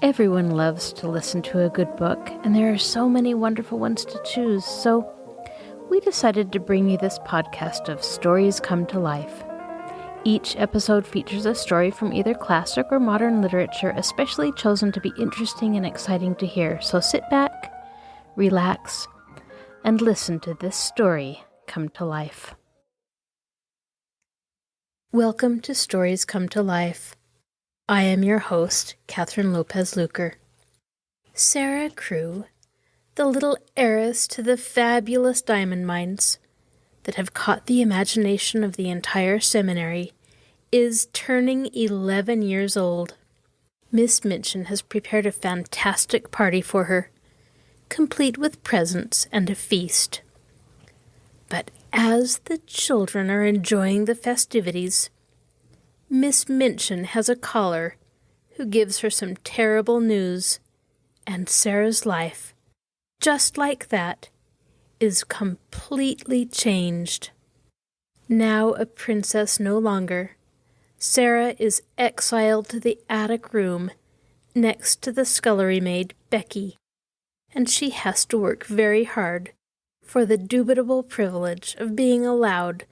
Everyone loves to listen to a good book, and there are so many wonderful ones to choose, so we decided to bring you this podcast of Stories Come to Life. Each episode features a story from either classic or modern literature, especially chosen to be interesting and exciting to hear. So sit back, relax, and listen to this story come to life. Welcome to Stories Come to Life. I am your host, Kathryn Lopez Luker. Sara Crewe, the little heiress to the fabulous diamond mines that have caught the imagination of the entire seminary, is turning 11 years old. Miss Minchin has prepared a fantastic party for her, complete with presents and a feast. But as the children are enjoying the festivities, Miss Minchin has a caller who gives her some terrible news, and Sara's life, just like that, is completely changed. Now a princess no longer, Sara is exiled to the attic room next to the scullery maid, Becky, and she has to work very hard for the dubitable privilege of being allowed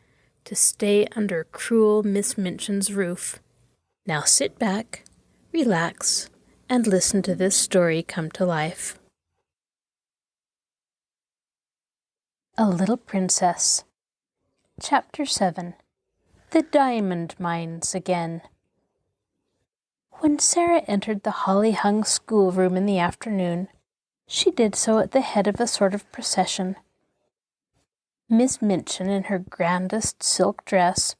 to stay under cruel Miss Minchin's roof. Now sit back, relax, and listen to this story come to life. A Little Princess. Chapter 7. The Diamond Mines Again. When Sara entered the holly-hung schoolroom in the afternoon, she did so at the head of a sort of procession. Miss Minchin, in her grandest silk dress,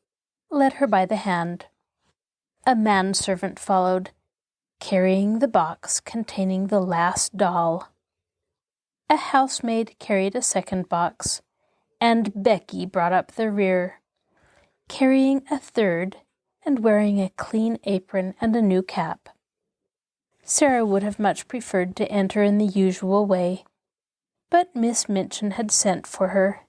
led her by the hand. A manservant followed, carrying the box containing the last doll. A housemaid carried a second box, and Becky brought up the rear, carrying a third and wearing a clean apron and a new cap. Sara would have much preferred to enter in the usual way, but Miss Minchin had sent for her,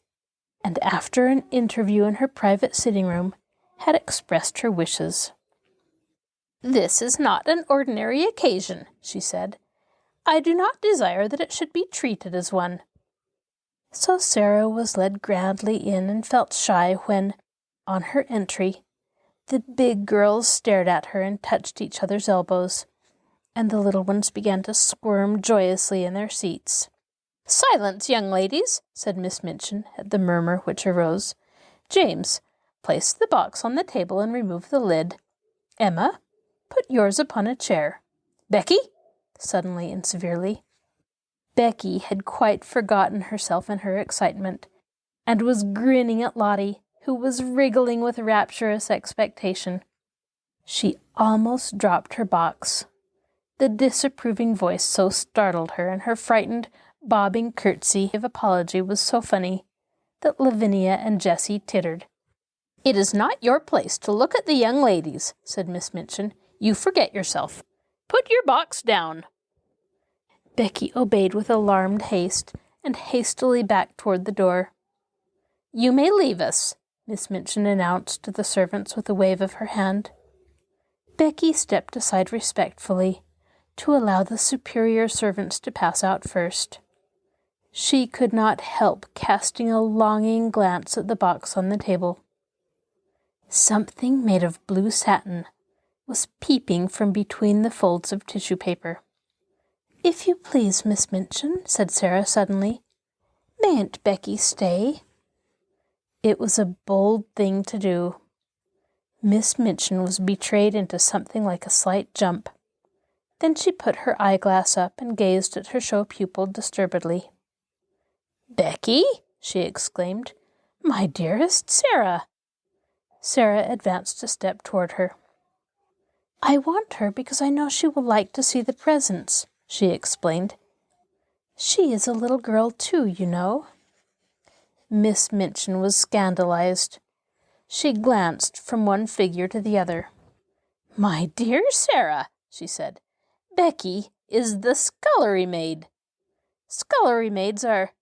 and after an interview in her private sitting room, had expressed her wishes. "This is not an ordinary occasion," she said. "I do not desire that it should be treated as one." So Sara was led grandly in and felt shy when, on her entry, the big girls stared at her and touched each other's elbows, and the little ones began to squirm joyously in their seats. "Silence, young ladies," said Miss Minchin at the murmur which arose. "James, place the box on the table and remove the lid. Emma, put yours upon a chair. Becky," suddenly and severely. Becky had quite forgotten herself in her excitement, and was grinning at Lottie, who was wriggling with rapturous expectation. She almost dropped her box. The disapproving voice so startled her, and her frightened, bobbing curtsy of apology was so funny, that Lavinia and Jessie tittered. "It is not your place to look at the young ladies," said Miss Minchin. "You forget yourself. Put your box down." Becky obeyed with alarmed haste, and hastily backed toward the door. "You may leave us," Miss Minchin announced to the servants with a wave of her hand. Becky stepped aside respectfully, to allow the superior servants to pass out first. She could not help casting a longing glance at the box on the table. Something made of blue satin was peeping from between the folds of tissue paper. "If you please, Miss Minchin," said Sara suddenly, "mayn't Becky stay?" It was a bold thing to do. Miss Minchin was betrayed into something like a slight jump. Then she put her eyeglass up and gazed at her show pupil disturbedly. "Becky?" she exclaimed. "My dearest Sara!" Sara advanced a step toward her. "I want her because I know she will like to see the presents," she explained. "She is a little girl too, you know." Miss Minchin was scandalized. She glanced from one figure to the other. "My dear Sara," she said, "Becky is the scullery maid. Scullery maids are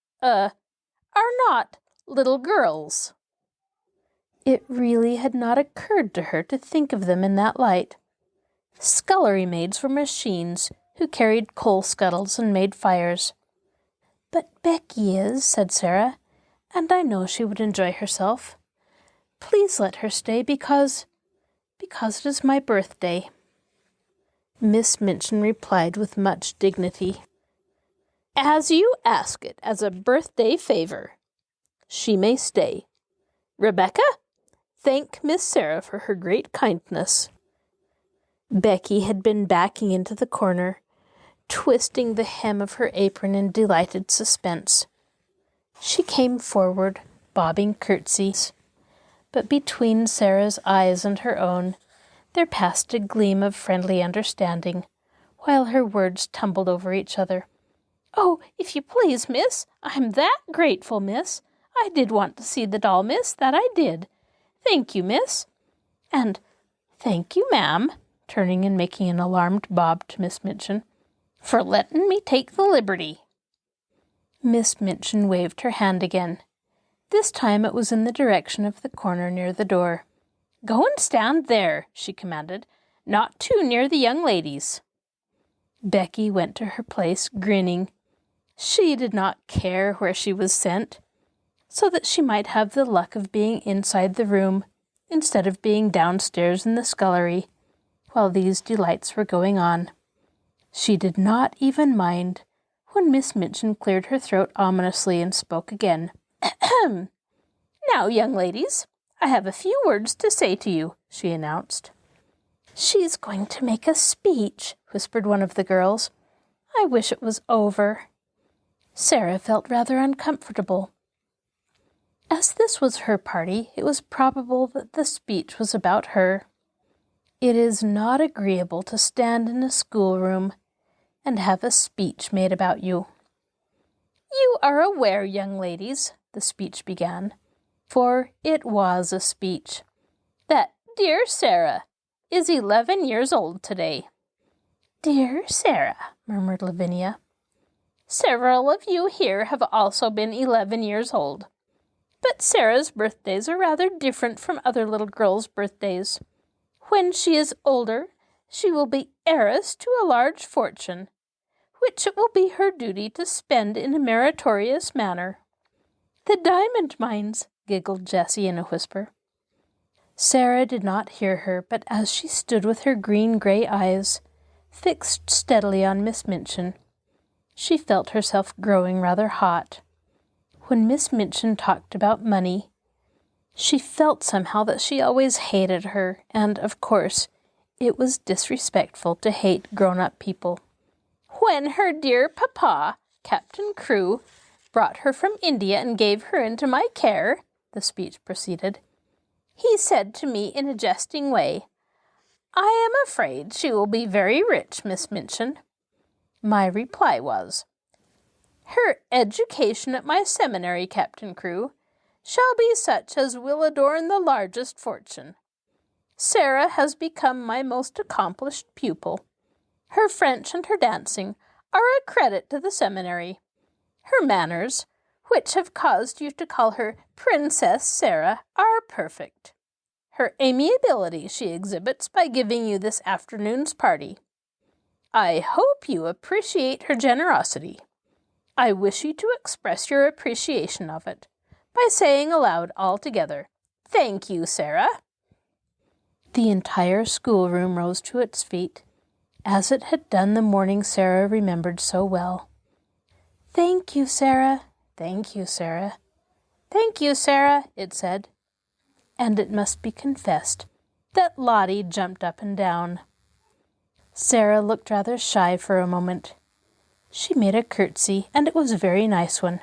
not little girls." It really had not occurred to her to think of them in that light. Scullery maids were machines who carried coal scuttles and made fires. "But Becky is," said Sara, "and I know she would enjoy herself. Please let her stay because it is my birthday." Miss Minchin replied with much dignity, "As you ask it as a birthday favor, she may stay. Rebecca, thank Miss Sara for her great kindness." Becky had been backing into the corner, twisting the hem of her apron in delighted suspense. She came forward, bobbing curtsies, but between Sara's eyes and her own there passed a gleam of friendly understanding, while her words tumbled over each other. "Oh, if you please, miss, I'm that grateful, miss. I did want to see the doll, miss, that I did. Thank you, miss. And thank you, ma'am," turning and making an alarmed bob to Miss Minchin, "for letting me take the liberty." Miss Minchin waved her hand again. This time it was in the direction of the corner near the door. "Go and stand there," she commanded, "not too near the young ladies." Becky went to her place, grinning. She did not care where she was sent, so that she might have the luck of being inside the room, instead of being downstairs in the scullery, while these delights were going on. She did not even mind when Miss Minchin cleared her throat ominously and spoke again. "Ahem! Now, young ladies, I have a few words to say to you," she announced. "She's going to make a speech," whispered one of the girls. "I wish it was over." Sara felt rather uncomfortable. As this was her party, it was probable that the speech was about her. It is not agreeable to stand in a schoolroom and have a speech made about you. "You are aware, young ladies," the speech began, for it was a speech, "that dear Sara is 11 years old today." "Dear Sara," murmured Lavinia. "Several of you here have also been 11 years old. But Sara's birthdays are rather different from other little girls' birthdays. When she is older, she will be heiress to a large fortune, which it will be her duty to spend in a meritorious manner." "The diamond mines," giggled Jessie in a whisper. Sara did not hear her, but as she stood with her green-gray eyes fixed steadily on Miss Minchin, she felt herself growing rather hot. When Miss Minchin talked about money, she felt somehow that she always hated her, and, of course, it was disrespectful to hate grown-up people. "When her dear papa, Kathryn Crewe, brought her from India and gave her into my care," the speech proceeded, "he said to me in a jesting way, 'I am afraid she will be very rich, Miss Minchin.' My reply was, 'Her education at my seminary, Kathryn Crewe, shall be such as will adorn the largest fortune. Sara has become my most accomplished pupil. Her French and her dancing are a credit to the seminary. Her manners, which have caused you to call her Princess Sara, are perfect. Her amiability she exhibits by giving you this afternoon's party. I hope you appreciate her generosity. I wish you to express your appreciation of it by saying aloud all together, 'Thank you, Sara.'" The entire schoolroom rose to its feet, as it had done the morning Sara remembered so well. "Thank you, Sara. Thank you, Sara. Thank you, Sara," it said. And it must be confessed that Lottie jumped up and down. Sara looked rather shy for a moment. She made a curtsy, and it was a very nice one.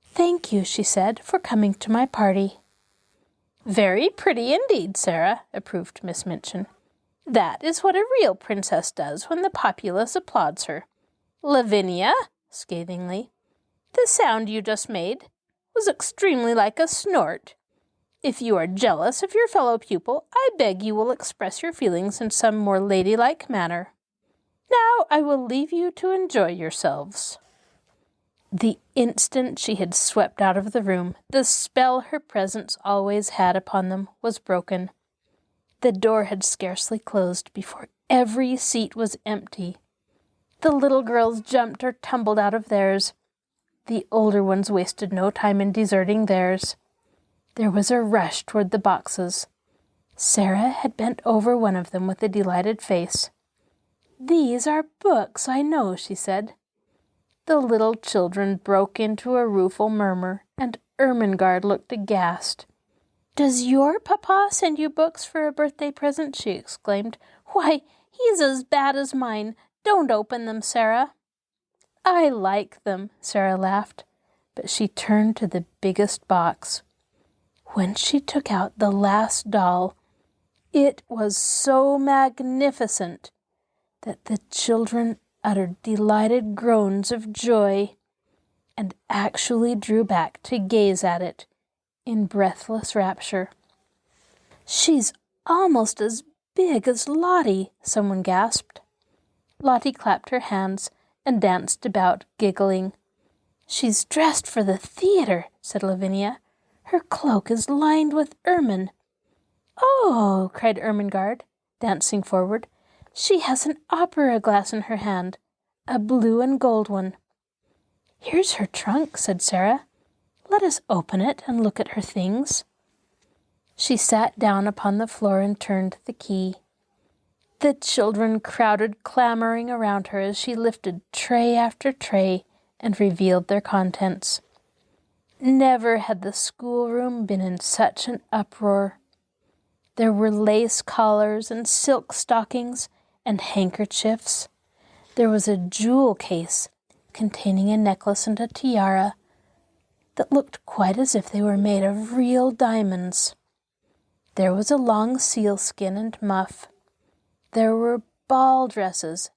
"Thank you," she said, "for coming to my party." "Very pretty indeed, Sara," approved Miss Minchin. "That is what a real princess does when the populace applauds her. Lavinia," scathingly, "the sound you just made was extremely like a snort. If you are jealous of your fellow pupil, I beg you will express your feelings in some more ladylike manner. Now I will leave you to enjoy yourselves." The instant she had swept out of the room, the spell her presence always had upon them was broken. The door had scarcely closed before every seat was empty. The little girls jumped or tumbled out of theirs. The older ones wasted no time in deserting theirs. There was a rush toward the boxes. Sara had bent over one of them with a delighted face. "These are books, I know," she said. The little children broke into a rueful murmur, and Ermengarde looked aghast. "Does your papa send you books for a birthday present?" she exclaimed. "Why, he's as bad as mine. Don't open them, Sara." "I like them," Sara laughed, but she turned to the biggest box. When she took out the last doll, it was so magnificent that the children uttered delighted groans of joy and actually drew back to gaze at it in breathless rapture. "She's almost as big as Lottie," someone gasped. Lottie clapped her hands and danced about, giggling. "She's dressed for the theater," said Lavinia. "Her cloak is lined with ermine." "Oh," cried Ermengarde, dancing forward. "She has an opera glass in her hand, a blue and gold one." "Here's her trunk," said Sara. "Let us open it and look at her things." She sat down upon the floor and turned the key. The children crowded clamoring around her as she lifted tray after tray and revealed their contents. Never had the schoolroom been in such an uproar. There were lace collars and silk stockings and handkerchiefs. There was a jewel case containing a necklace and a tiara that looked quite as if they were made of real diamonds. There was a long sealskin and muff. There were ball dresses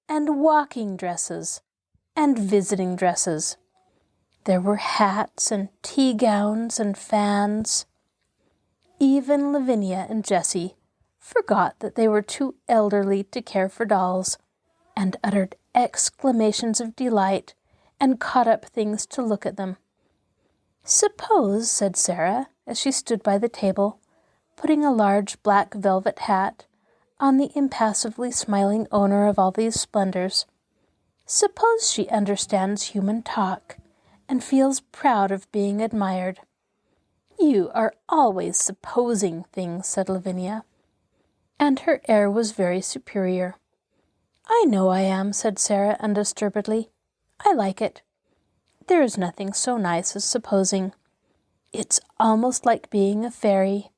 and walking dresses and visiting dresses. There were hats and tea gowns and fans. Even Lavinia and Jessie forgot that they were too elderly to care for dolls, and uttered exclamations of delight and caught up things to look at them. "Suppose," said Sara, as she stood by the table, putting a large black velvet hat on the impassively smiling owner of all these splendors, "suppose she understands human talk and feels proud of being admired." "You are always supposing things," said Lavinia, and her air was very superior. "I know I am," said Sara undisturbedly. "I like it. There is nothing so nice as supposing. It's almost like being a fairy.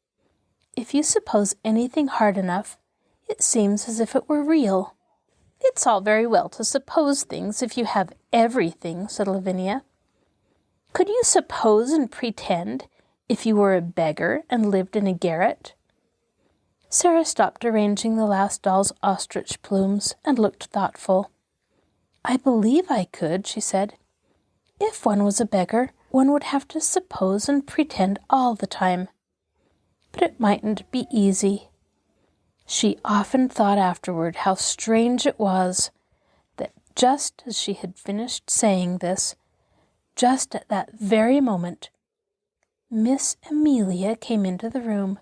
If you suppose anything hard enough, it seems as if it were real." "It's all very well to suppose things if you have everything," said Lavinia. "Could you suppose and pretend if you were a beggar and lived in a garret?" Sara stopped arranging the last doll's ostrich plumes and looked thoughtful. "I believe I could," she said. "If one was a beggar, one would have to suppose and pretend all the time. But it mightn't be easy." She often thought afterward how strange it was that just as she had finished saying this, just at that very moment, Miss Amelia came into the room.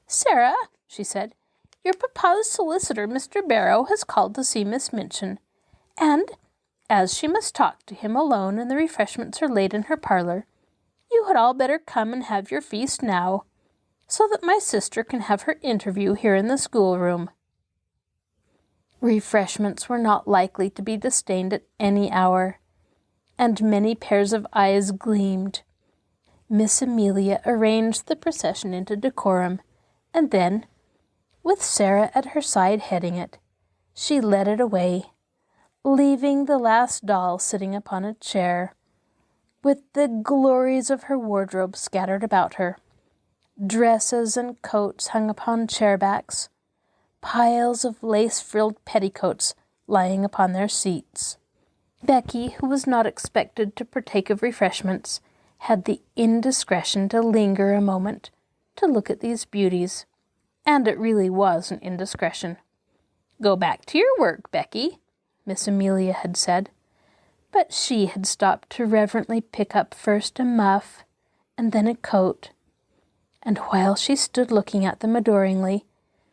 "Sara," she said, "your papa's solicitor, Mr. Barrow, has called to see Miss Minchin, and, as she must talk to him alone and the refreshments are laid in her parlour, you had all better come and have your feast now, so that my sister can have her interview here in the schoolroom." Refreshments were not likely to be disdained at any hour, and many pairs of eyes gleamed. Miss Amelia arranged the procession into decorum, and then, with Sara at her side heading it, she led it away, leaving the last doll sitting upon a chair, with the glories of her wardrobe scattered about her. Dresses and coats hung upon chairbacks, piles of lace-frilled petticoats lying upon their seats. Becky, who was not expected to partake of refreshments, had the indiscretion to linger a moment to look at these beauties, and it really was an indiscretion. "Go back to your work, Becky," Miss Amelia had said, but she had stopped to reverently pick up first a muff and then a coat, and while she stood looking at them adoringly,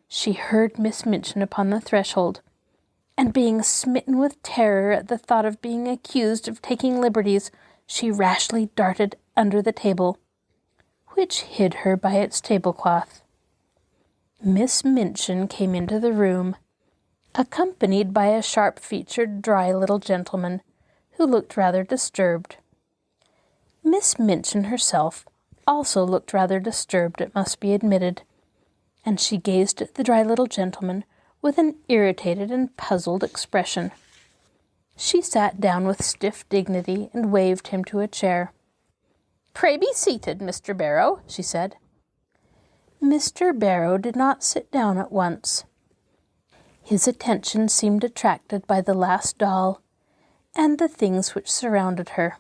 she heard Miss Minchin upon the threshold, and being smitten with terror at the thought of being accused of taking liberties, she rashly darted under the table, which hid her by its tablecloth. Miss Minchin came into the room, accompanied by a sharp-featured, dry little gentleman who looked rather disturbed. Miss Minchin herself also looked rather disturbed, it must be admitted, and she gazed at the dry little gentleman with an irritated and puzzled expression. She sat down with stiff dignity and waved him to a chair. "Pray be seated, Mr. Barrow," she said. Mr. Barrow did not sit down at once. His attention seemed attracted by the last doll and the things which surrounded her.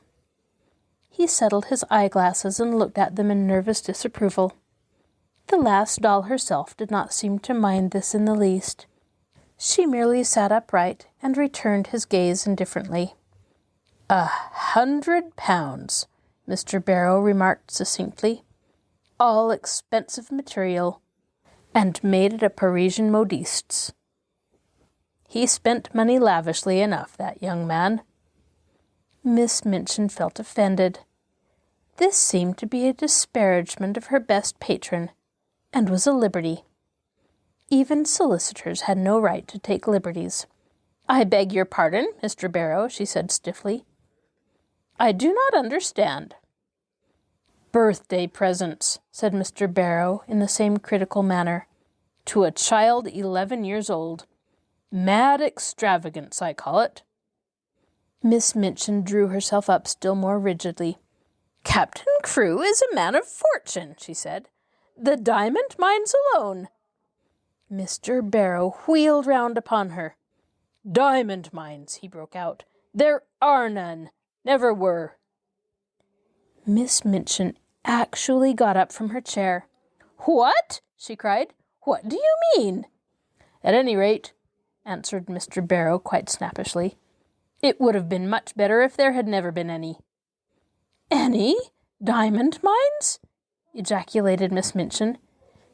He settled his eyeglasses and looked at them in nervous disapproval. The last doll herself did not seem to mind this in the least. She merely sat upright and returned his gaze indifferently. £100, Mr. Barrow remarked succinctly. All expensive material, and made at a Parisian modiste's. He spent money lavishly enough, that young man. Miss Minchin felt offended. This seemed to be a disparagement of her best patron, and was a liberty. Even solicitors had no right to take liberties. "I beg your pardon, Mr. Barrow," she said stiffly. "I do not understand." "Birthday presents," said Mr. Barrow in the same critical manner, "to a child 11 years old. Mad extravagance, I call it." Miss Minchin drew herself up still more rigidly. "Captain Crewe is a man of fortune," she said. "The diamond mines alone." Mr. Barrow wheeled round upon her. "Diamond mines," he broke out. "There are none. Never were." Miss Minchin actually got up from her chair. "What?" she cried. "What do you mean?" "At any rate," answered Mr. Barrow quite snappishly, "it would have been much better if there had never been any." "Any diamond mines?" ejaculated Miss Minchin,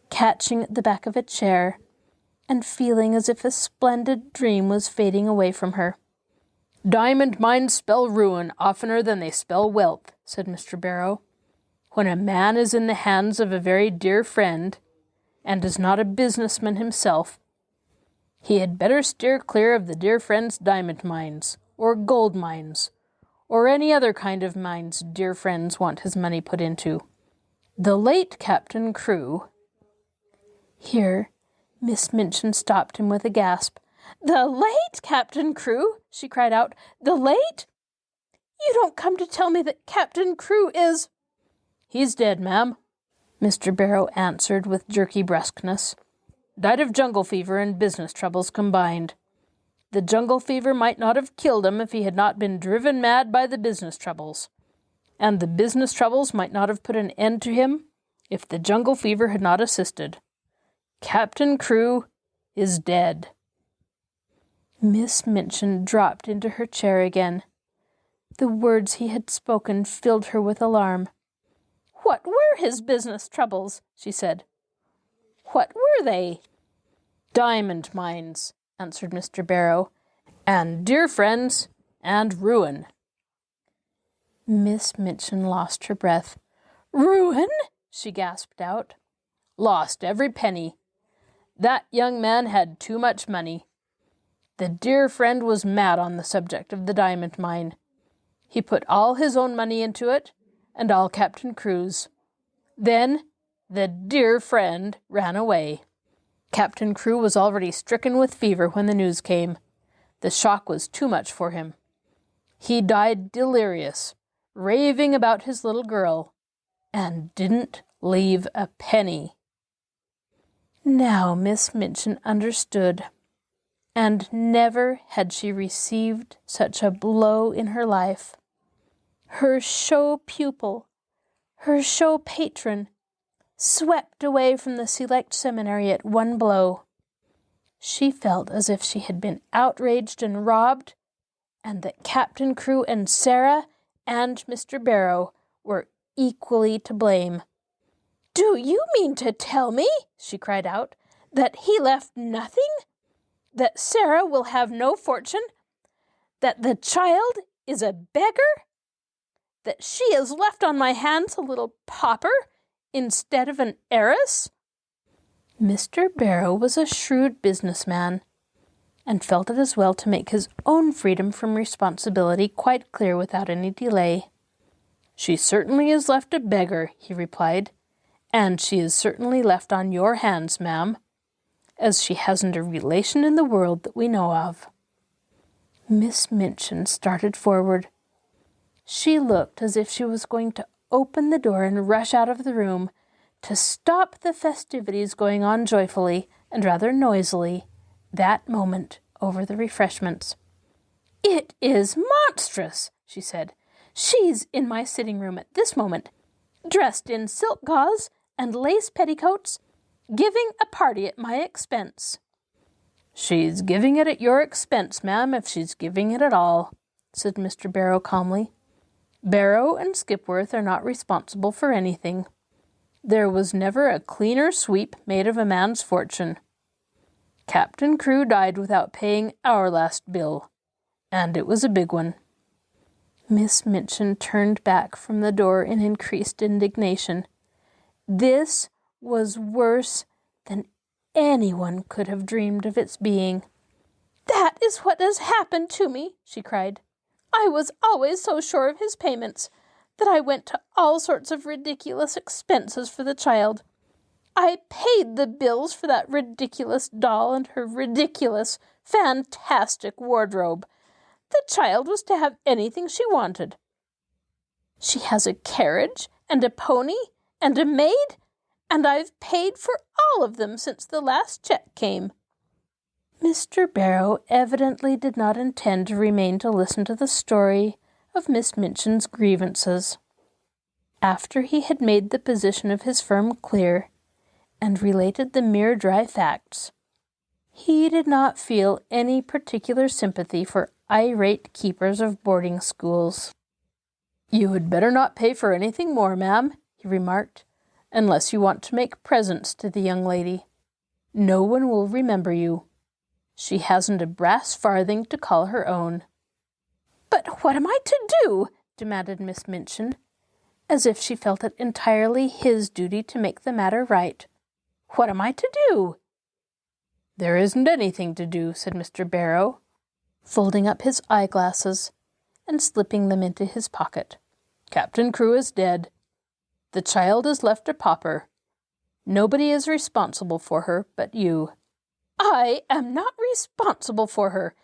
catching at the back of a chair and feeling as if a splendid dream was fading away from her. "Diamond mines spell ruin oftener than they spell wealth," said Mr. Barrow. "When a man is in the hands of a very dear friend, and is not a businessman himself, he had better steer clear of the dear friend's diamond mines, or gold mines, or any other kind of mines dear friends want his money put into. The late Captain Crewe—" Here Miss Minchin stopped him with a gasp. "The late Captain Crewe?" she cried out. "The late? You don't come to tell me that Captain Crewe is—" "He's dead, ma'am," Mr. Barrow answered with jerky brusqueness. "Died of jungle fever and business troubles combined. The jungle fever might not have killed him if he had not been driven mad by the business troubles. And the business troubles might not have put an end to him if the jungle fever had not assisted. Captain Crewe is dead." Miss Minchin dropped into her chair again. The words he had spoken filled her with alarm. "What were his business troubles?" she said. "What were they?" "Diamond mines," answered Mr. Barrow, "and dear friends, and ruin." Miss Minchin lost her breath. "Ruin?" she gasped out. "Lost every penny. That young man had too much money. The dear friend was mad on the subject of the diamond mine. He put all his own money into it, and all Captain Crewe's. Then the dear friend ran away. Captain Crewe was already stricken with fever when the news came. The shock was too much for him. He died delirious, raving about his little girl, and didn't leave a penny." Now Miss Minchin understood, and never had she received such a blow in her life. Her show pupil, her show patron, swept away from the select seminary at one blow. She felt as if she had been outraged and robbed, and that Captain Crewe and Sara and Mr. Barrow were equally to blame. "Do you mean to tell me," she cried out, "that he left nothing? that Sara will have no fortune, that the child is a beggar, that she is left on my hands a little pauper instead of an heiress?" Mr. Barrow was a shrewd businessman, and felt it as well to make his own freedom from responsibility quite clear without any delay. "She certainly is left a beggar," he replied, "and she is certainly left on your hands, ma'am, as she hasn't a relation in the world that we know of." Miss Minchin started forward. She looked as if she was going to open the door and rush out of the room, to stop the festivities going on joyfully and rather noisily that moment over the refreshments. "It is monstrous," she said. "She's in my sitting room at this moment, dressed in silk gauze and lace petticoats, giving a party at my expense." "She's giving it at your expense, ma'am, if she's giving it at all," said Mr. Barrow calmly. "Barrow and Skipworth are not responsible for anything. There was never a cleaner sweep made of a man's fortune. Captain Crewe died without paying our last bill, and it was a big one." Miss Minchin turned back from the door in increased indignation. This was worse than anyone could have dreamed of its being. "That is what has happened to me," she cried. "I was always so sure of his payments that I went to all sorts of ridiculous expenses for the child. I paid the bills for that ridiculous doll and her ridiculous, fantastic wardrobe. The child was to have anything she wanted. She has a carriage and a pony and a maid, and I've paid for all of them since the last check came." Mr. Barrow evidently did not intend to remain to listen to the story of Miss Minchin's grievances. After he had made the position of his firm clear, and related the mere dry facts, he did not feel any particular sympathy for irate keepers of boarding schools. "You had better not pay for anything more, ma'am," he remarked, "unless you want to make presents to the young lady. No one will remember you. She hasn't a brass farthing to call her own." "But what am I to do?" demanded Miss Minchin, as if she felt it entirely his duty to make the matter right. "What am I to do?" "There isn't anything to do," said Mr. Barrow, folding up his eyeglasses and slipping them into his pocket. "Captain Crewe is dead. The child is left a pauper. Nobody is responsible for her but you." "I am not responsible for her,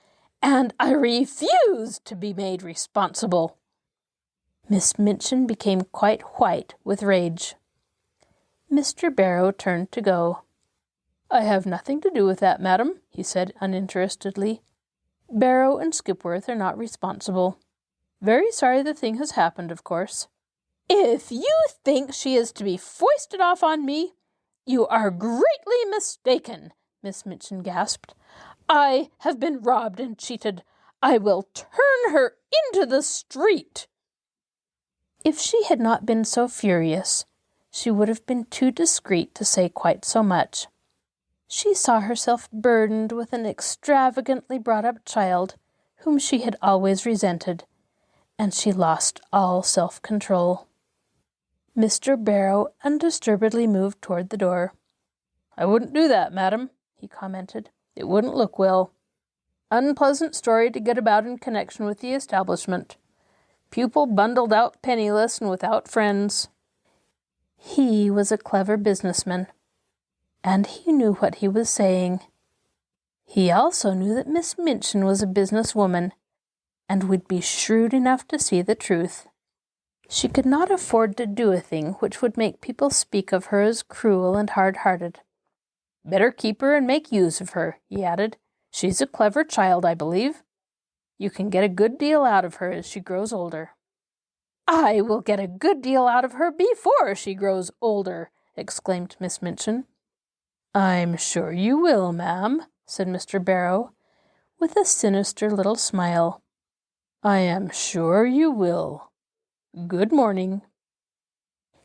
and I refuse to be made responsible." Miss Minchin became quite white with rage. Mr. Barrow turned to go. "I have nothing to do with that, madam," he said uninterestedly. "Barrow and Skipworth are not responsible. Very sorry the thing has happened, of course." "If you think she is to be foisted off on me, you are greatly mistaken," Miss Minchin gasped. "I have been robbed and cheated. I will turn her into the street." If she had not been so furious, she would have been too discreet to say quite so much. She saw herself burdened with an extravagantly brought-up child whom she had always resented, and she lost all self-control. Mr. Barrow undisturbedly moved toward the door. "I wouldn't do that, madam," he commented. "It wouldn't look well. Unpleasant story to get about in connection with the establishment. Pupil bundled out penniless and without friends." He was a clever businessman, and he knew what he was saying. He also knew that Miss Minchin was a businesswoman, and would be shrewd enough to see the truth. She could not afford to do a thing which would make people speak of her as cruel and hard-hearted. "Better keep her and make use of her," he added. "She's a clever child, I believe. You can get a good deal out of her as she grows older." "I will get a good deal out of her before she grows older," exclaimed Miss Minchin. "I'm sure you will, ma'am," said Mr. Barrow, with a sinister little smile. "I am sure you will. Good morning."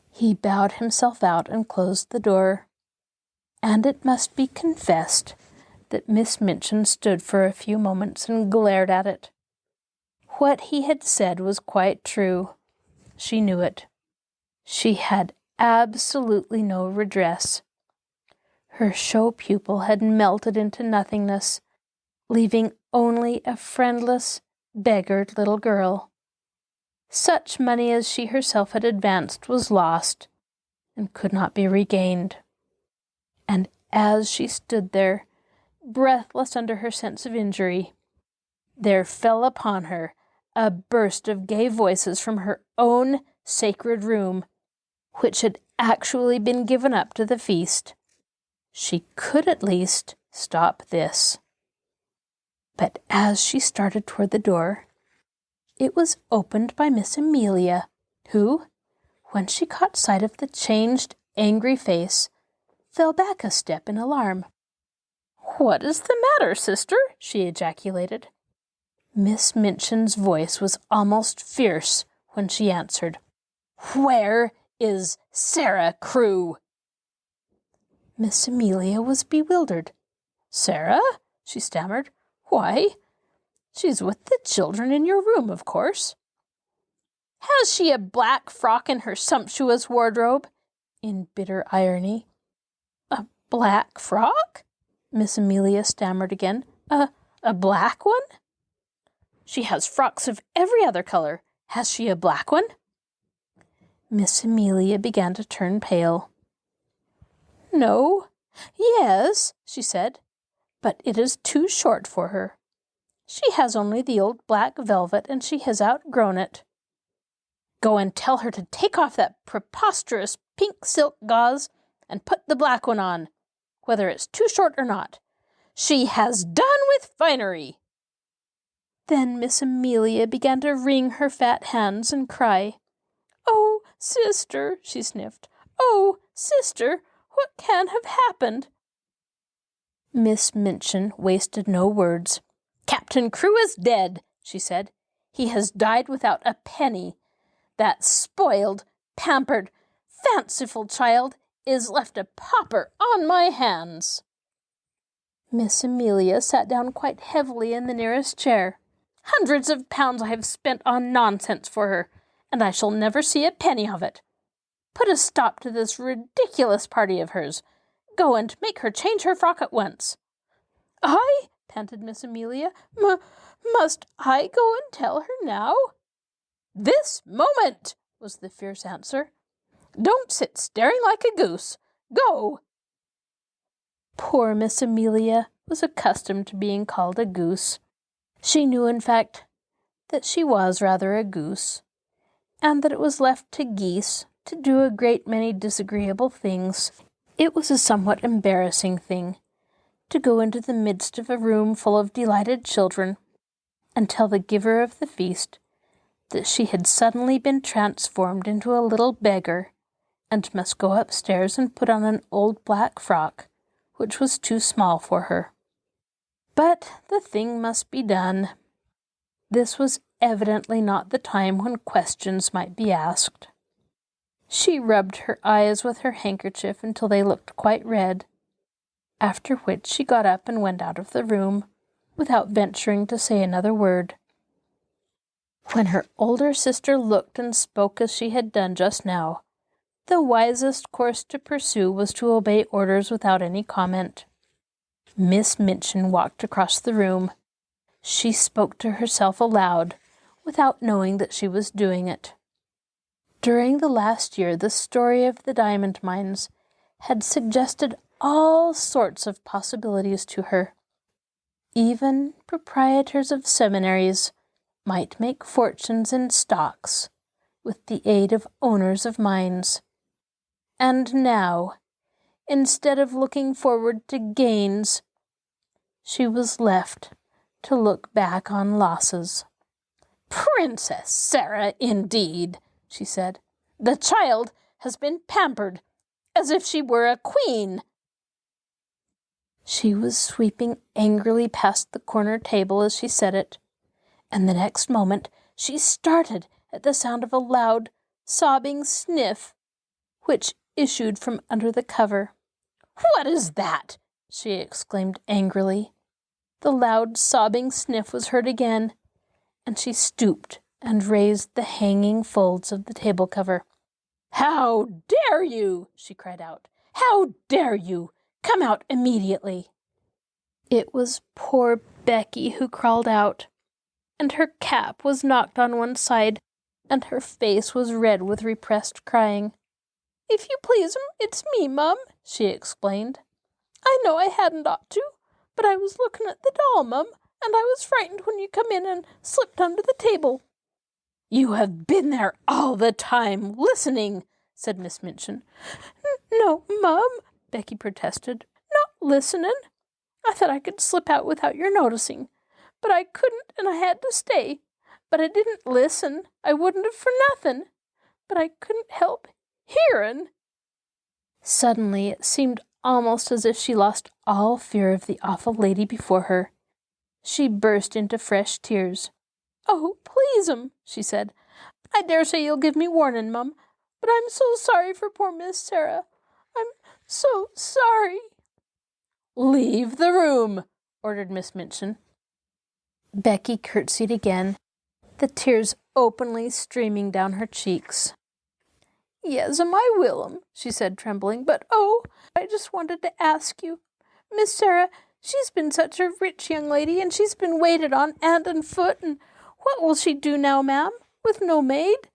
He bowed himself out and closed the door, and it must be confessed that Miss Minchin stood for a few moments and glared at it. What he had said was quite true. She knew it. She had absolutely no redress. Her show pupil had melted into nothingness, leaving only a friendless, beggared little girl. Such money as she herself had advanced was lost and could not be regained. And as she stood there, breathless under her sense of injury, there fell upon her a burst of gay voices from her own sacred room, which had actually been given up to the feast. She could at least stop this. But as she started toward the door, it was opened by Miss Amelia, who, when she caught sight of the changed, angry face, fell back a step in alarm. "What is the matter, sister?" she ejaculated. Miss Minchin's voice was almost fierce when she answered, "Where is Sara Crewe?" Miss Amelia was bewildered. "Sara?" she stammered. "Why, she's with the children in your room, of course." "Has she a black frock in her sumptuous wardrobe?" in bitter irony. "A black frock?" Miss Amelia stammered again. A black one?" "She has frocks of every other color. Has she a black one?" Miss Amelia began to turn pale. "No, yes," she said, "but it is too short for her. She has only the old black velvet, and she has outgrown it." "Go and tell her to take off that preposterous pink silk gauze and put the black one on, whether it's too short or not. She has done with finery." Then Miss Amelia began to wring her fat hands and cry. "Oh, sister," she sniffed. "Oh, sister, what can have happened?" Miss Minchin wasted no words. "Captain Crewe is dead," she said. "He has died without a penny. That spoiled, pampered, fanciful child is left a pauper on my hands." Miss Amelia sat down quite heavily in the nearest chair. "Hundreds of pounds I have spent on nonsense for her, and I shall never see a penny of it. Put a stop to this ridiculous party of hers. Go and make her change her frock at once." "I?" panted Miss Amelia. Must I go and tell her now?" "This moment," was the fierce answer. "Don't sit staring like a goose. Go!" Poor Miss Amelia was accustomed to being called a goose. She knew, in fact, that she was rather a goose, and that it was left to geese to do a great many disagreeable things. It was a somewhat embarrassing thing to go into the midst of a room full of delighted children and tell the giver of the feast that she had suddenly been transformed into a little beggar and must go upstairs and put on an old black frock, which was too small for her. But the thing must be done. This was evidently not the time when questions might be asked. She rubbed her eyes with her handkerchief until they looked quite red, after which she got up and went out of the room, without venturing to say another word. When her older sister looked and spoke as she had done just now, the wisest course to pursue was to obey orders without any comment. Miss Minchin walked across the room. She spoke to herself aloud, without knowing that she was doing it. During the last year, the story of the diamond mines had suggested all sorts of possibilities to her. Even proprietors of seminaries might make fortunes in stocks with the aid of owners of mines. And now, instead of looking forward to gains, she was left to look back on losses. "Princess Sara, indeed," she said. "The child has been pampered as if she were a queen." She was sweeping angrily past the corner table as she said it, and the next moment she started at the sound of a loud, sobbing sniff, which issued from under the cover. "What is that?" she exclaimed angrily. The loud sobbing sniff was heard again, and she stooped and raised the hanging folds of the table cover. "How dare you?" she cried out. "How dare you? Come out immediately." It was poor Becky who crawled out, and her cap was knocked on one side, and her face was red with repressed crying. "If you please, it's me, Mum," she explained. "I know I hadn't ought to, but I was looking at the doll, Mum, and I was frightened when you come in and slipped under the table." "You have been there all the time, listening," said Miss Minchin. "No, Mum," Becky protested. "Not listening. I thought I could slip out without your noticing, but I couldn't, and I had to stay. But I didn't listen. I wouldn't have for nothing. But I couldn't help hearing." Suddenly it seemed almost as if she lost all fear of the awful lady before her. She burst into fresh tears. "Oh, please, she said. "I dare say you'll give me warning, Mum, but I'm so sorry for poor Miss Sara. I'm so sorry." "Leave the room," ordered Miss Minchin. Becky curtsied again, the tears openly streaming down her cheeks. "Yes'm, I will'm," she said, trembling. "But, oh, I just wanted to ask you. Miss Sara, she's been such a rich young lady, and she's been waited on hand and foot, and what will she do now, ma'am, with no maid?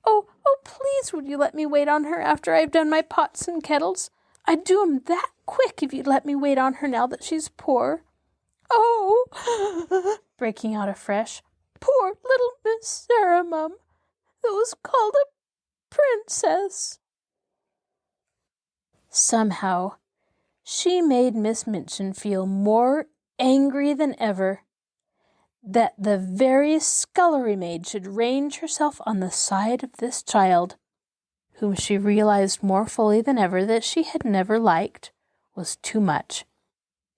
Oh, please would you let me wait on her after I've done my pots and kettles? I'd do 'em that quick if you'd let me wait on her now that she's poor. Oh," breaking out afresh, "poor little Miss Sara, Mum, that was called a princess." Somehow, she made Miss Minchin feel more angry than ever that the very scullery maid should range herself on the side of this child, whom she realized more fully than ever that she had never liked, was too much.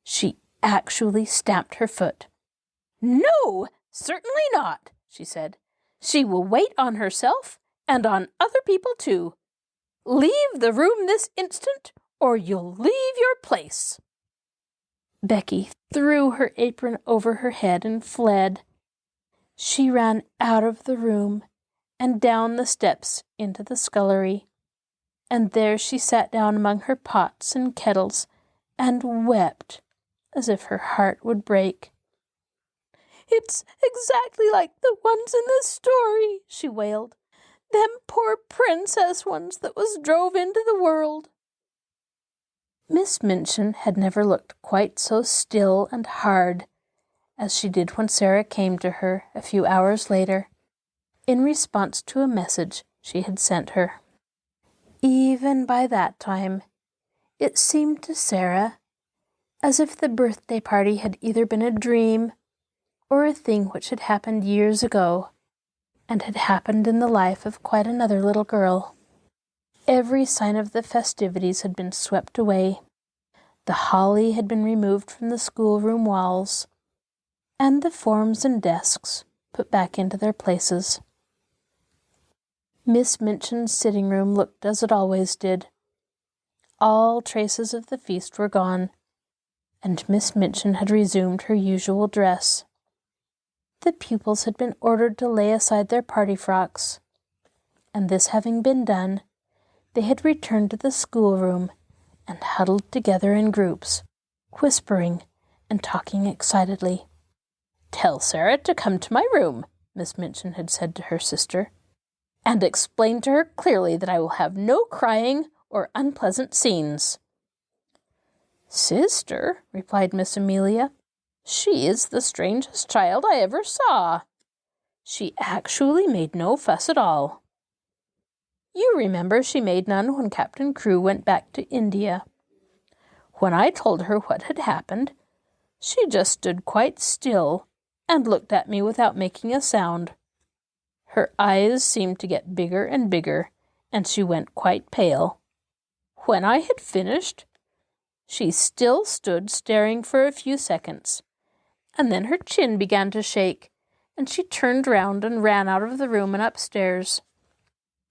She actually stamped her foot. "No, certainly not," she said. "She will wait on herself and on other people too. Leave the room this instant, or you'll leave your place." Becky threw her apron over her head and fled. She ran out of the room and down the steps into the scullery, and there she sat down among her pots and kettles and wept as if her heart would break. "It's exactly like the ones in the story," she wailed. "Them poor princess ones that was drove into the world." Miss Minchin had never looked quite so still and hard as she did when Sara came to her a few hours later, in response to a message she had sent her. Even by that time, it seemed to Sara as if the birthday party had either been a dream or a thing which had happened years ago, and had happened in the life of quite another little girl. Every sign of the festivities had been swept away. The holly had been removed from the schoolroom walls, and the forms and desks put back into their places. Miss Minchin's sitting room looked as it always did. All traces of the feast were gone, and Miss Minchin had resumed her usual dress. The pupils had been ordered to lay aside their party frocks, and this having been done, they had returned to the schoolroom and huddled together in groups, whispering and talking excitedly. "Tell Sara to come to my room," Miss Minchin had said to her sister, "and explain to her clearly that I will have no crying or unpleasant scenes." "Sister," replied Miss Amelia, "she is the strangest child I ever saw. She actually made no fuss at all. You remember she made none when Kathryn Crewe went back to India. When I told her what had happened, she just stood quite still and looked at me without making a sound. Her eyes seemed to get bigger and bigger, and she went quite pale. When I had finished, she still stood staring for a few seconds, and then her chin began to shake, and she turned round and ran out of the room and upstairs.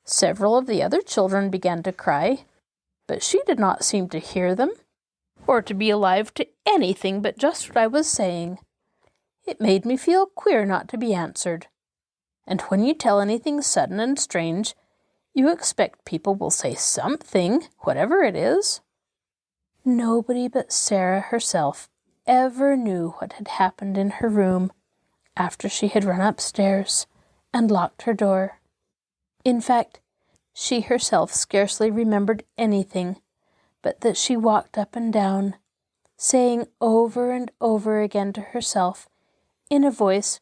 Several of the other children began to cry, but she did not seem to hear them. or to be alive to anything but just what I was saying. It made me feel queer not to be answered. And when you tell anything sudden and strange, you expect people will say something, whatever it is. Nobody but Sara herself ever knew what had happened in her room after she had run upstairs and locked her door. In fact, she herself scarcely remembered anything but that she walked up and down, saying over and over again to herself, in a voice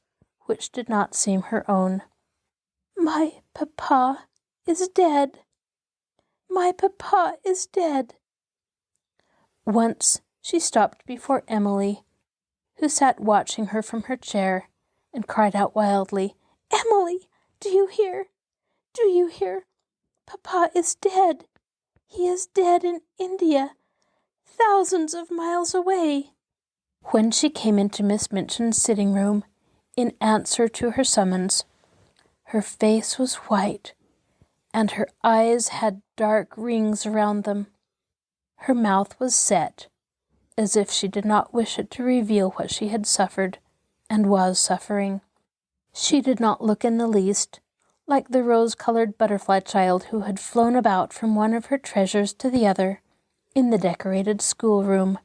which did not seem her own, "My papa is dead. My papa is dead." Once she stopped before Emily, who sat watching her from her chair, and cried out wildly, "Emily, do you hear? Do you hear? Papa is dead. He is dead in India, thousands of miles away." When she came into Miss Minchin's sitting room, in answer to her summons, her face was white, and her eyes had dark rings around them. Her mouth was set, as if she did not wish it to reveal what she had suffered and was suffering. She did not look in the least like the rose-colored butterfly child who had flown about from one of her treasures to the other in the decorated schoolroom.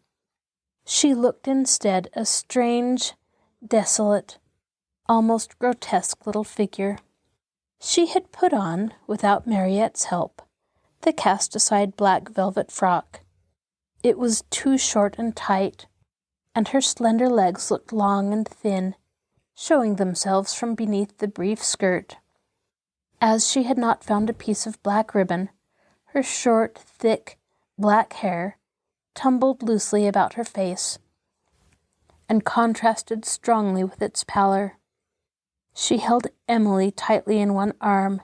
She looked instead a strange, desolate, almost grotesque little figure. She had put on, without Mariette's help, the cast-aside black velvet frock. It was too short and tight, and her slender legs looked long and thin, showing themselves from beneath the brief skirt. As she had not found a piece of black ribbon, her short, thick, black hair tumbled loosely about her face, and contrasted strongly with its pallor. She held Emily tightly in one arm,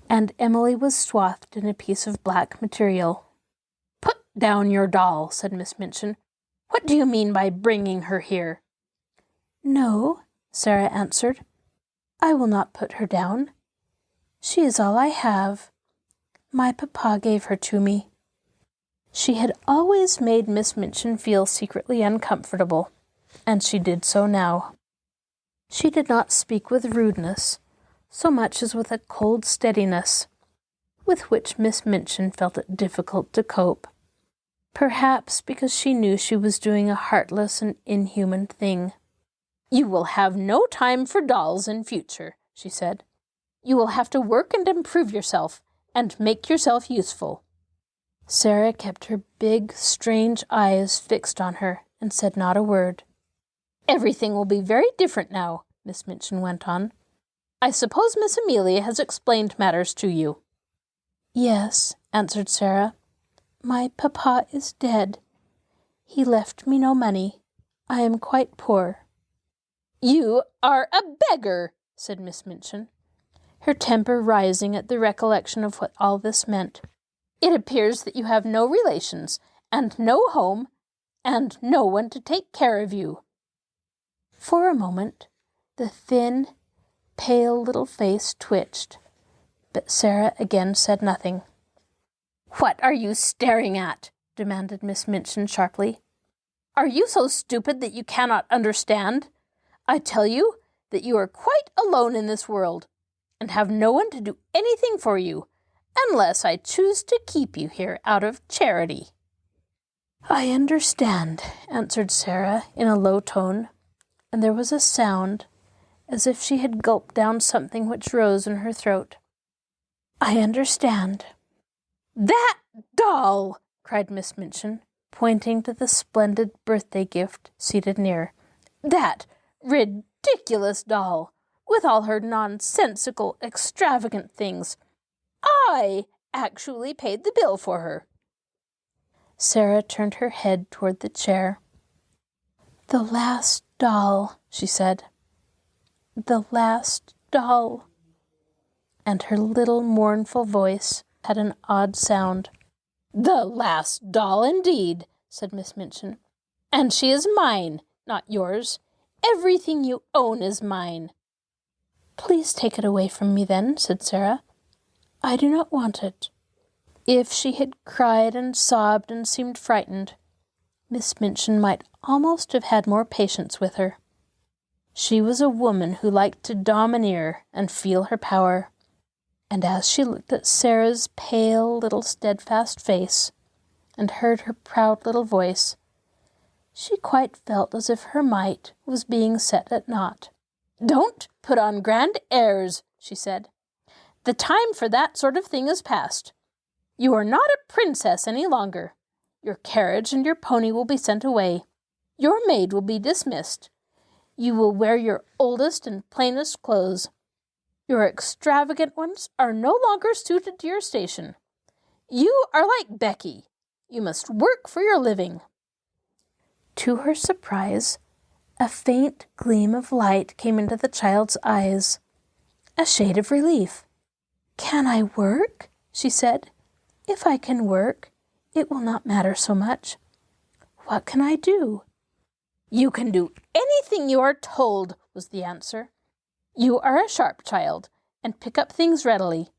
and Emily was swathed in a piece of black material. "Put down your doll," said Miss Minchin. "What do you mean by bringing her here?" "No," Sara answered. "I will not put her down. She is all I have. My papa gave her to me." She had always made Miss Minchin feel secretly uncomfortable, and she did so now. She did not speak with rudeness, so much as with a cold steadiness, with which Miss Minchin felt it difficult to cope. Perhaps because she knew she was doing a heartless and inhuman thing. "You will have no time for dolls in future," she said. "You will have to work and improve yourself, and make yourself useful." Sara kept her big, strange eyes fixed on her, and said not a word. "Everything will be very different now," Miss Minchin went on. "I suppose Miss Amelia has explained matters to you." "Yes," answered Sara. "My papa is dead. He left me no money. I am quite poor." "You are a beggar," said Miss Minchin, her temper rising at the recollection of what all this meant. "It appears that you have no relations, and no home, and no one to take care of you." For a moment, the thin, pale little face twitched, but Sara again said nothing. "What are you staring at?" demanded Miss Minchin sharply. "Are you so stupid that you cannot understand? I tell you that you are quite alone in this world, and have no one to do anything for you, unless I choose to keep you here out of charity." "I understand," answered Sara in a low tone, and there was a sound as if she had gulped down something which rose in her throat. "I understand." "That doll!" cried Miss Minchin, pointing to the splendid birthday gift seated near. "That ridiculous doll, with all her nonsensical, extravagant things. I actually paid the bill for her." Sara turned her head toward the chair. "The last doll," she said. "The last doll." And her little mournful voice had an odd sound. "The last doll, indeed," said Miss Minchin. "And she is mine, not yours. Everything you own is mine." "Please take it away from me then," said Sara. "I do not want it." If she had cried and sobbed and seemed frightened, Miss Minchin might almost have had more patience with her. She was a woman who liked to domineer and feel her power, and as she looked at Sara's pale little steadfast face and heard her proud little voice, she quite felt as if her might was being set at naught. "Don't put on grand airs," she said. "The time for that sort of thing is past. You are not a princess any longer. Your carriage and your pony will be sent away. Your maid will be dismissed. You will wear your oldest and plainest clothes. Your extravagant ones are no longer suited to your station. You are like Becky. You must work for your living." To her surprise, a faint gleam of light came into the child's eyes, a shade of relief. "Can I work?" she said. "If I can work, it will not matter so much. What can I do?" "You can do anything you are told," was the answer. "You are a sharp child, and pick up things readily.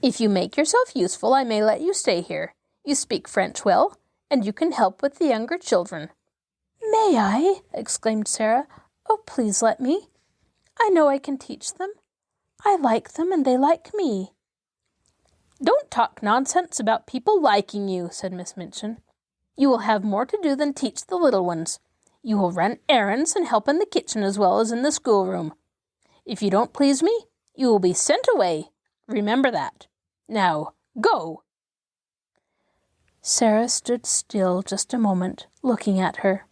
If you make yourself useful, I may let you stay here. You speak French well, and you can help with the younger children." "May I?" exclaimed Sara. "Oh, please let me. I know I can teach them. I like them, and they like me." "Don't talk nonsense about people liking you," said Miss Minchin. "You will have more to do than teach the little ones. You will run errands and help in the kitchen as well as in the schoolroom. If you don't please me, you will be sent away. Remember that. Now, go." Sara stood still just a moment, looking at her.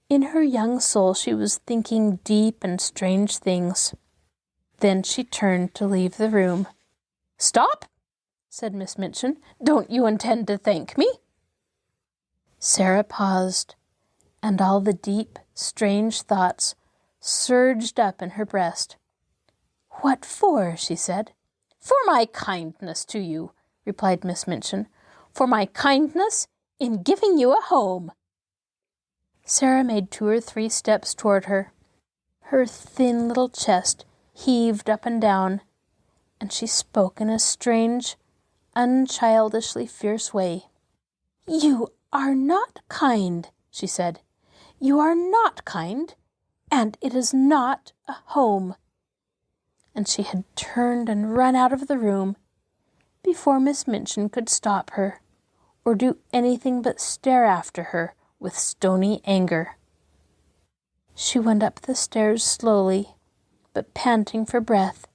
In her young soul she was thinking deep and strange things. Then she turned to leave the room. "Stop," said Miss Minchin. "Don't you intend to thank me?" Sara paused, and all the deep, strange thoughts surged up in her breast. "What for?" she said. "For my kindness to you," replied Miss Minchin. "For my kindness in giving you a home." Sara made 2 or 3 steps toward her. Her thin little chest heaved up and down, and she spoke in a strange, unchildishly fierce way. "You are not kind," she said. "You are not kind, and it is not a home." And she had turned and run out of the room before Miss Minchin could stop her or do anything but stare after her with stony anger. She went up the stairs slowly, but panting for breath,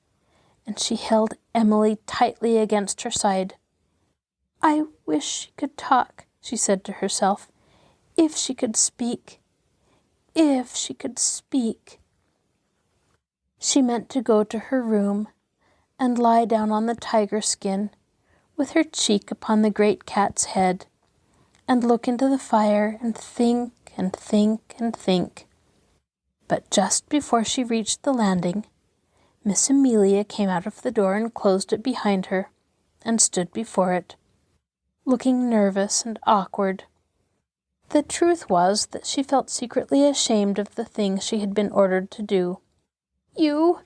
and she held Emily tightly against her side. "I wish she could talk," she said to herself. "If she could speak. If she could speak." She meant to go to her room and lie down on the tiger skin, with her cheek upon the great cat's head, and look into the fire and think and think and think. But just before she reached the landing, Miss Amelia came out of the door and closed it behind her, and stood before it, looking nervous and awkward. The truth was that she felt secretly ashamed of the thing she had been ordered to do. You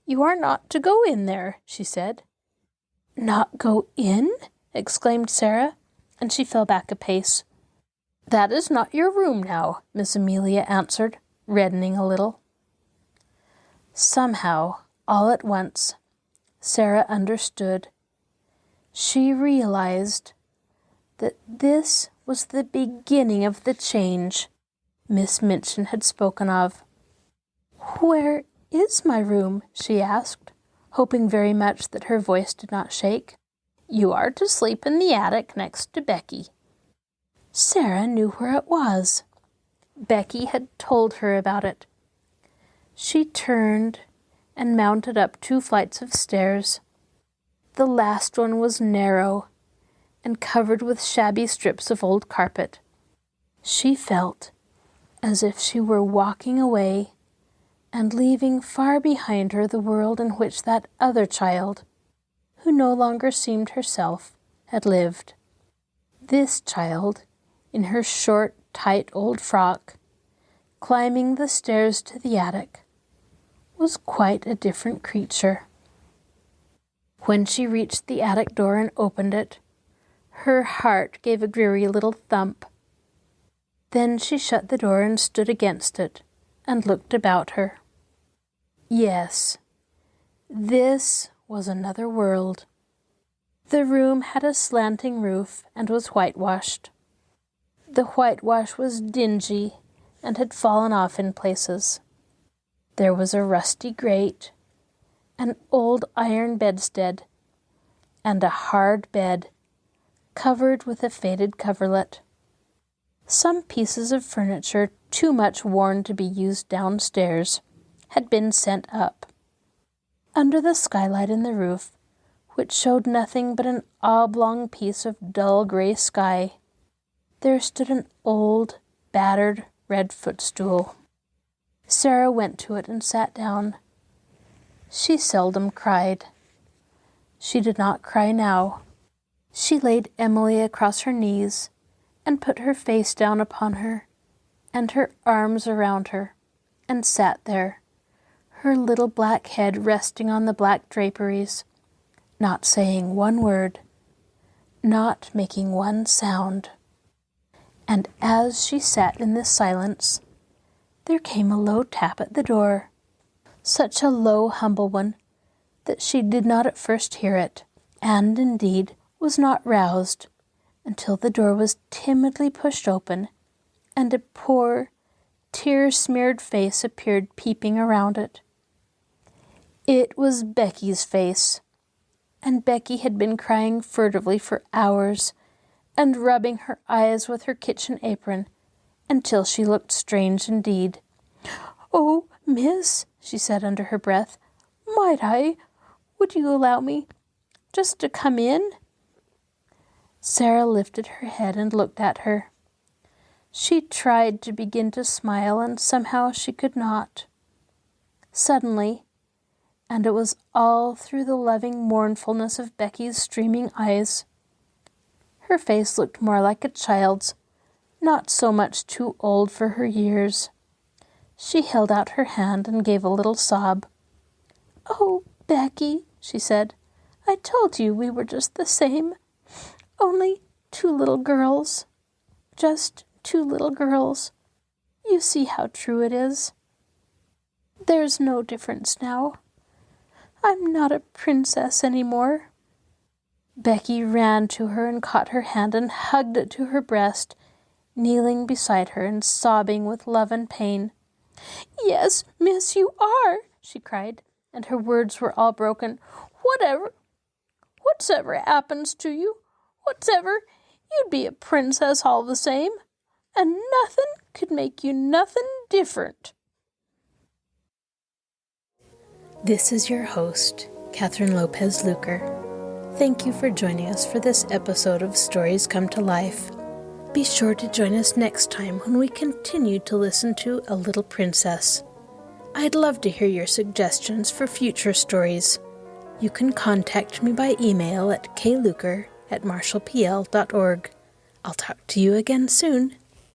are not to go in there," she said. "Not go in?" exclaimed Sara, and she fell back a pace. "That is not your room now," Miss Amelia answered, reddening a little. Somehow, all at once, Sara understood. She realized that this was the beginning of the change Miss Minchin had spoken of. "Where is my room?" she asked, hoping very much that her voice did not shake. "You are to sleep in the attic next to Becky." Sara knew where it was. Becky had told her about it. She turned and mounted up 2 flights of stairs. The last one was narrow and covered with shabby strips of old carpet. She felt as if she were walking away and leaving far behind her the world in which that other child, who no longer seemed herself, had lived. This child, in her short, tight old frock, climbing the stairs to the attic, was quite a different creature. When she reached the attic door and opened it, her heart gave a dreary little thump. Then she shut the door and stood against it, and looked about her. Yes, this was another world. The room had a slanting roof and was whitewashed. The whitewash was dingy and had fallen off in places. There was a rusty grate, an old iron bedstead, and a hard bed covered with a faded coverlet. Some pieces of furniture, too much worn to be used downstairs, had been sent up. Under the skylight in the roof, which showed nothing but an oblong piece of dull gray sky, there stood an old, battered red footstool. Sara went to it and sat down. She seldom cried. She did not cry now. She laid Emily across her knees and put her face down upon her and her arms around her, and sat there, her little black head resting on the black draperies, not saying one word, not making one sound. And as she sat in this silence, there came a low tap at the door, such a low, humble one, that she did not at first hear it, and, indeed, was not roused until the door was timidly pushed open, and a poor, tear-smeared face appeared peeping around it. It was Becky's face, and Becky had been crying furtively for hours, and rubbing her eyes with her kitchen apron, until she looked strange indeed. "Oh, miss," she said under her breath, "might I? Would you allow me just to come in?" Sara lifted her head and looked at her. She tried to begin to smile, and somehow she could not. Suddenly, and it was all through the loving mournfulness of Becky's streaming eyes, her face looked more like a child's, not so much too old for her years. She held out her hand and gave a little sob. "Oh, Becky," she said, "I told you we were just the same. Only two little girls. Just two little girls. You see how true it is. There's no difference now. I'm not a princess any more." Becky ran to her and caught her hand and hugged it to her breast, kneeling beside her and sobbing with love and pain. "Yes, miss, you are," she cried, and her words were all broken. Whatsoever happens to you, whatsoever, you'd be a princess all the same, and nothing could make you nothing different." This is your host, Kathryn Lopez Luker. Thank you for joining us for this episode of Stories Come to Life. Be sure to join us next time when we continue to listen to A Little Princess. I'd love to hear your suggestions for future stories. You can contact me by email at kluker@marshallpl.org. I'll talk to you again soon.